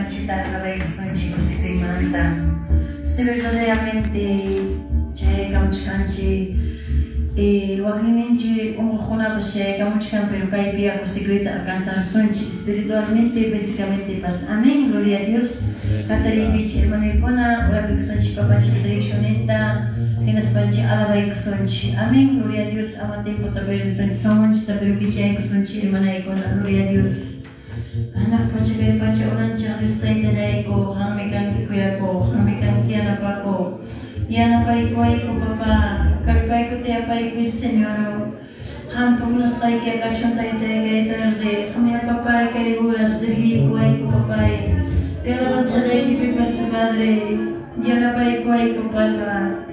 manchita alabay ko son chicos si Manta. Si verdaderamente ya kamuchkanchi wakininchi umujuna pues kamuchkan pero kaibia conseguir alcanzar sonchi espiritualmente físicamente paz. Amén, gloria a Dios. Kataribich hermano ikona urabi kusonchi papachi directioneta kinas panchi alabay kusonchi. Amén, gloria a Dios. Amate po taber sonchi sonchi taber kichai kusonchi hermana ikona, gloria a Dios. Anak pacakay pacha ulan siya Diyos tayo taday ko, hamikan kikuya ko, hamikan kiyana pa ko. Yana pa ikuay ko papa, kagpay ko tiya pa ikuy Señor. Hampong nas kay kaya kasyon tayo tayo kaya tarde, kami papa kay bulas, dirgi ikuay ko papa. Pero lang sa tayo kipipas sa Padre, yana pa ikuay ko pala.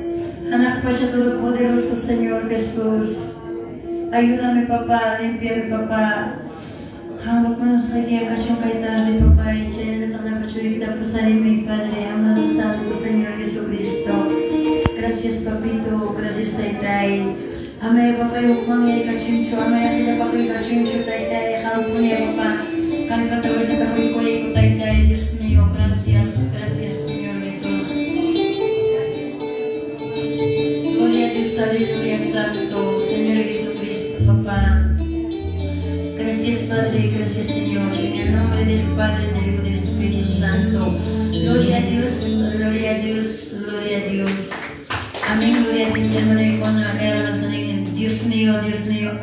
Anak pa siya tulog poderoso Señor Jesus. Ayúdame papá, limpia papá. Hamba po ng sagya kasyong kay tarde, Papa, y siya na nakapasuri kita po sa rin, Padre, amado santo, Señor Jesucristo. Gracias, Papito, gracias, Taytay. Amay, Papa, yung mga ikachincho, amay, ang pa ko ikachincho, Taytay, hamba po niya, Papa. Kami patawad na tapoy ko, Taytay, Diyos niyo, gracias, gracias, Señor Jesus. Gloria a Dios, aleluya, santo, Señor Jesucristo, Papa. Gracias Padre, gracias Señor, en el nombre del Padre, del Hijo y del Espíritu Santo. Gloria a Dios, gloria a Dios, gloria a Dios. Amén, gloria a Dios, hermano y con la cara de la Dios mío,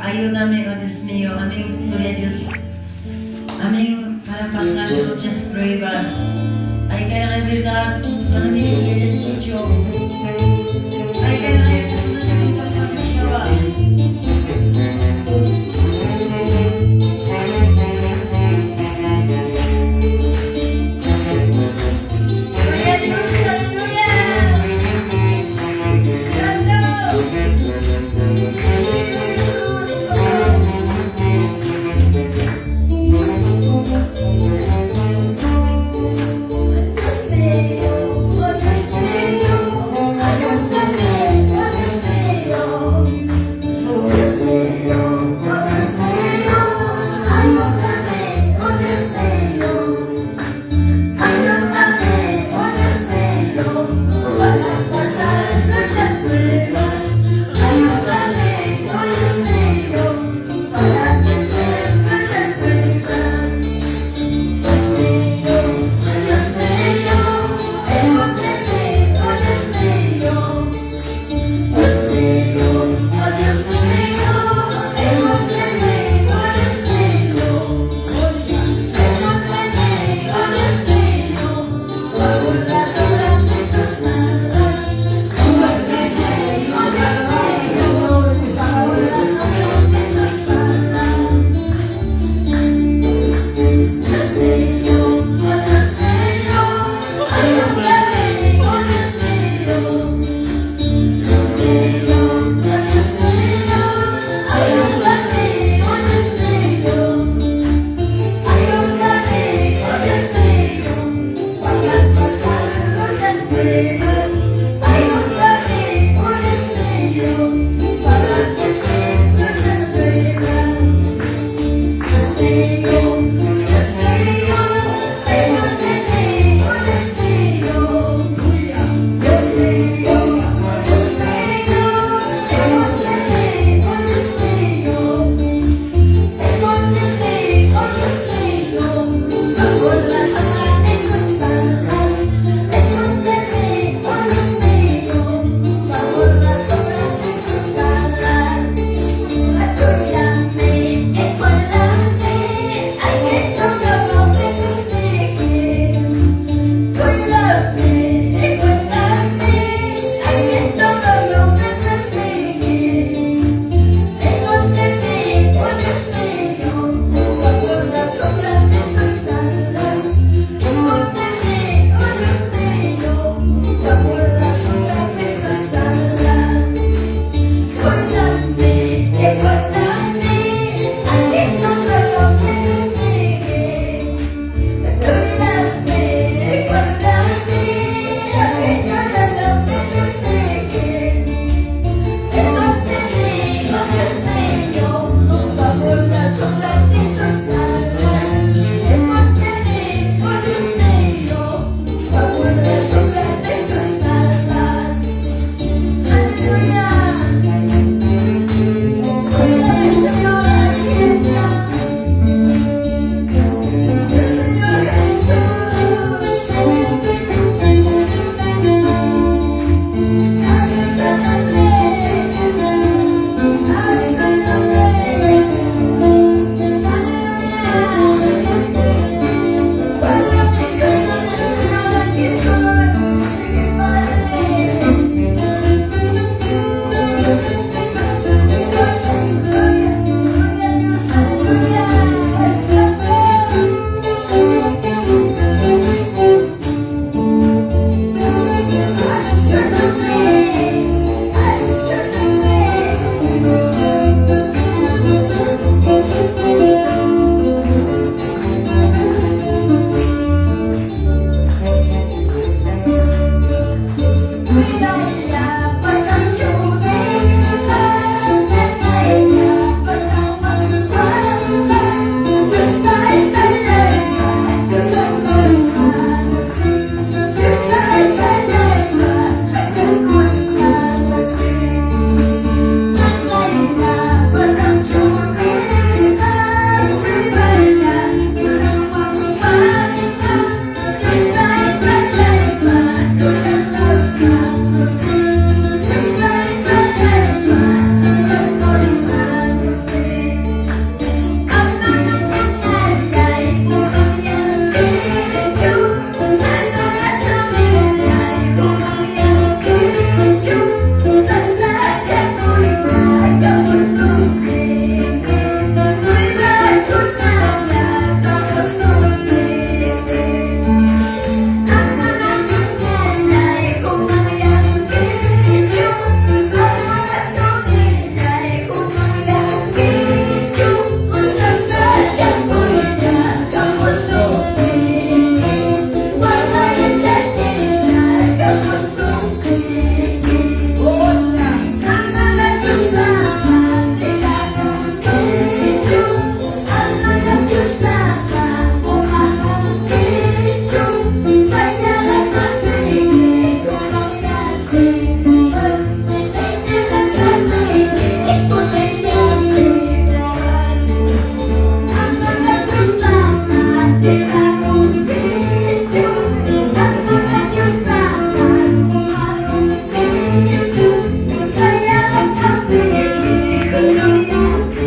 ayúdame, oh Dios mío. Amén, gloria a Dios. Amén, para pasar muchas pruebas. Hay que dar la verdad, para mí, que es mucho. Hay que dar la verdad.